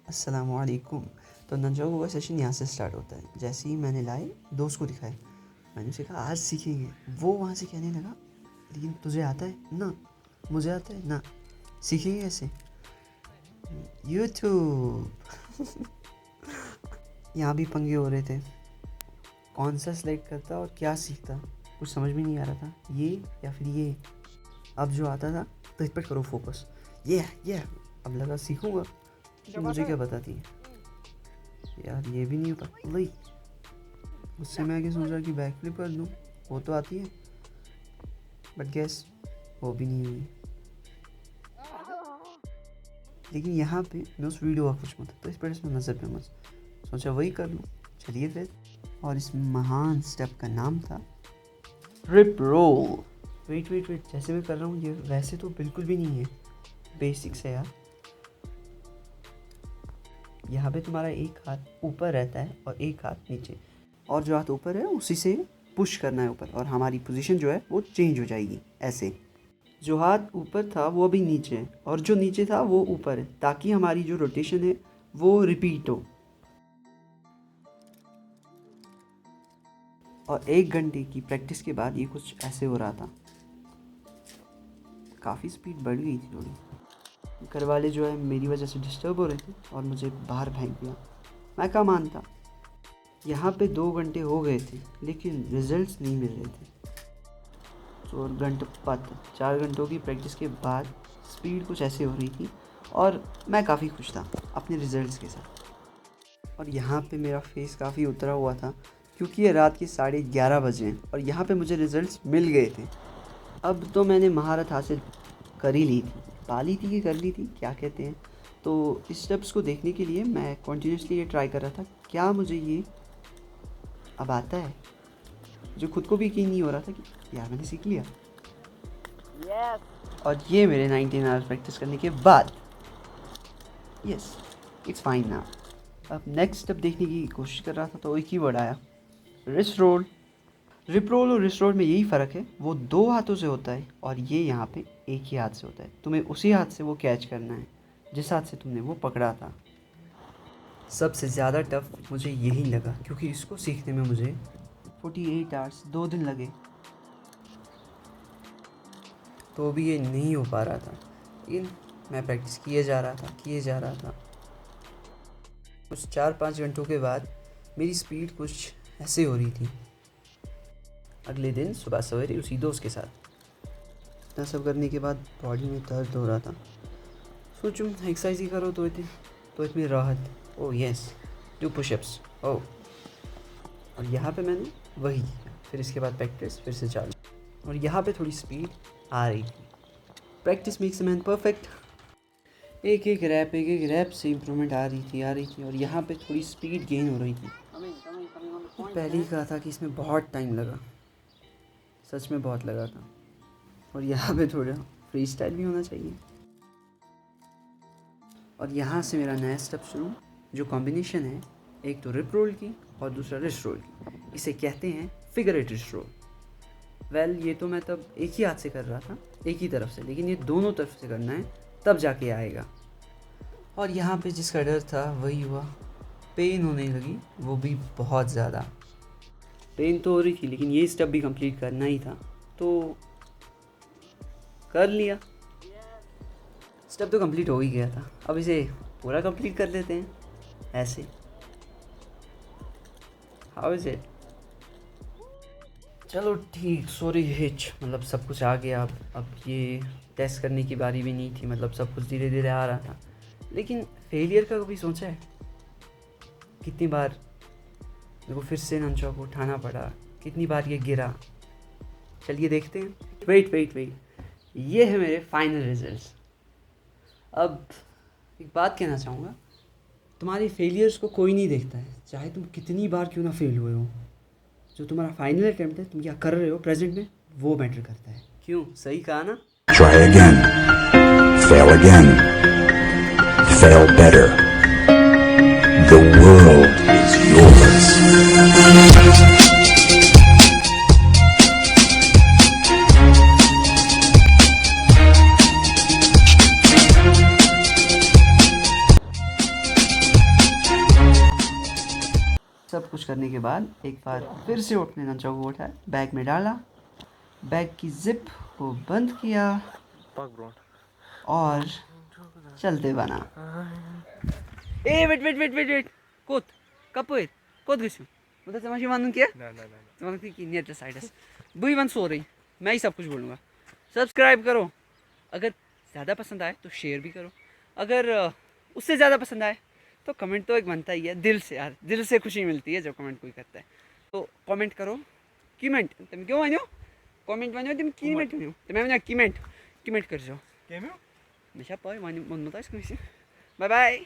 अस्सलामुअलैकुम। तो नंजोगो का सेशन यहाँ से स्टार्ट होता है। जैसे ही मैंने लाए दोस्त को दिखाए, मैंने उसे कहा आज सीखेंगे। वो वहाँ से कहने लगा लेकिन तुझे आता है ना, मुझे आता है ना, सीखेंगे कैसे? यूट्यूब। यहाँ भी पंगे हो रहे थे, कौन सा सिलेक्ट करता और क्या सीखता, कुछ समझ में नहीं आ रहा था, ये या फिर ये। अब जो आता था तो इस पर करो फोकस, ये अब लगा सीखूंगा, मुझे क्या बताती है यार, ये भी नहीं हो पाता भाई। उससे मैं आगे सोच रहा कि बैक फ्लिप कर दूँ, वो तो आती है, बट गैस वो भी नहीं हुई। लेकिन यहाँ पे मैं उस वीडियो का खुश मत था, तो इस पर इसमें नज़र पे मत, सोचा वही कर लूँ, चलिए फिर। और इस महान स्टेप का नाम था रिप रोल। वेट, जैसे मैं कर रहा हूँ ये वैसे तो बिल्कुल भी नहीं है, बेसिक्स है यार। यहाँ पे तुम्हारा एक हाथ ऊपर रहता है और एक हाथ नीचे, और जो हाथ ऊपर है उसी से पुश करना है ऊपर, और हमारी पोजीशन जो है वो चेंज हो जाएगी ऐसे। जो हाथ ऊपर था वो अभी नीचे है और जो नीचे था वो ऊपर है, ताकि हमारी जो रोटेशन है वो रिपीट हो। और 1 घंटे की प्रैक्टिस के बाद ये कुछ ऐसे हो रहा था। काफ़ी स्पीड बढ़ गई थी थोड़ी। घर वाले जो है मेरी वजह से डिस्टर्ब हो रहे थे और मुझे बाहर फेंक दिया। मैं क्या मानता, यहाँ पे 2 घंटे हो गए थे लेकिन रिजल्ट्स नहीं मिल रहे थे। तो घंटे बाद 4 घंटों की प्रैक्टिस के बाद स्पीड कुछ ऐसे हो रही थी और मैं काफ़ी खुश था अपने रिजल्ट्स के साथ। और यहाँ पे मेरा फेस काफ़ी उतरा हुआ था क्योंकि ये रात के 11:30 बजे हैं और यहाँ पे मुझे रिजल्ट्स मिल गए थे। अब तो मैंने महारत हासिल कर ही ली थी, पाली थी कि कर ली थी, क्या कहते हैं। तो इस स्टेप्स को देखने के लिए मैं कॉन्टीन्यूसली ये ट्राई कर रहा था, क्या मुझे ये अब आता है, जो खुद को भी यकीन नहीं हो रहा था कि यार मैंने सीख लिया। और ये मेरे 19 आवर्स प्रैक्टिस करने के बाद यस इट्स फाइन नाउ। अब नेक्स्ट स्टेप देखने की कोशिश कर रहा था तो एक ही वर्ड आया, रिस्ट रोल। रिप रोल और रिस्ट रोल में यही फ़र्क है, वो 2 हाथों से होता है और ये यहाँ पे एक ही हाथ से होता है। तुम्हें उसी हाथ से वो कैच करना है जिस हाथ से तुमने वो पकड़ा था। सबसे ज़्यादा टफ मुझे यही लगा क्योंकि इसको सीखने में मुझे 48 आवर्स 2 दिन लगे, तो भी ये नहीं हो पा रहा था। लेकिन मैं प्रैक्टिस किए जा रहा था। कुछ 4-5 घंटों के बाद मेरी स्पीड कुछ ऐसे हो रही थी। अगले दिन सुबह सवेरे उसी दोस्त के साथ इतना सब करने के बाद बॉडी में दर्द हो रहा था। सोचूं एक्सरसाइज ही करो तो इतनी राहत। Oh yes, do pushups. Oh, और यहाँ पे मैंने वही किया। फिर इसके बाद प्रैक्टिस फिर से चालू, और यहाँ पे थोड़ी स्पीड आ रही थी। Practice makes a man perfect. एक एक रैप से इम्प्रूवमेंट आ रही थी और यहाँ पे थोड़ी स्पीड गेन हो रही थी। पहले ही कहा था कि इसमें बहुत टाइम लगा, सच में बहुत लगा था। और यहाँ पे थोड़ा फ्री स्टाइल भी होना चाहिए। और यहाँ से मेरा नया स्टेप शुरू, जो कॉम्बिनेशन है, एक तो रिप रोल की और दूसरा रिस्ट रोल की। इसे कहते हैं फिगरेट रिस्ट रोल। वेल ये तो मैं तब एक ही हाथ से कर रहा था, एक ही तरफ से, लेकिन ये दोनों तरफ से करना है तब जाके आएगा। और यहाँ पे जिसका डर था वही हुआ, पेन होने लगी, वो भी बहुत ज़्यादा। पेन तो हो रही थी लेकिन ये स्टेप भी कंप्लीट करना ही था, तो कर लिया। स्टेप तो कंप्लीट हो ही गया था, अब इसे पूरा कंप्लीट कर लेते हैं ऐसे। How is it? चलो ठीक, सॉरी हिच, मतलब सब कुछ आ गया। अब ये टेस्ट करने की बारी भी नहीं थी, मतलब सब कुछ धीरे धीरे आ रहा था। लेकिन फेलियर का कभी सोचा है? कितनी बार मेरे को फिर से नंचो को उठाना पड़ा, कितनी बार ये गिरा। चलिए देखते हैं। वेट, ये है मेरे फाइनल रिजल्ट्स। अब एक बात कहना चाहूँगा, तुम्हारे फेलियर्स को कोई नहीं देखता है, चाहे तुम कितनी बार क्यों ना फेल हुए हो। जो तुम्हारा फाइनल अटेम्प्ट है, तुम क्या कर रहे हो प्रेजेंट में, वो मैटर करता है। क्यों, सही कहा ना? Try again. Fail again. Fail better. The world is yours. सब कुछ करने के बाद एक बार फिर से अपने नंचा को उठाया, बैग में डाला, बैग की जिप को बंद किया और चलते बना। ए wait wait wait wait wait कोत कपड़ कोत गो मतलब तमाशी वन क्या नहीं साइड बी वन सोरी मैं ही सब कुछ बोलूँगा। सब्सक्राइब करो, अगर ज़्यादा पसंद आए तो शेयर भी करो, अगर उससे ज़्यादा पसंद आए तो कमेंट तो एक बनता ही है। दिल से यार, दिल से खुशी मिलती है जब कमेंट कोई करता है। तो कमेंट करो, कमेंट तुम क्यों वनो कमेंट वनो तुम कमेंट वनो तुम्हें वनो कमेंट कमेंट कर जाओ हमेशा पाए वन बाय बाय।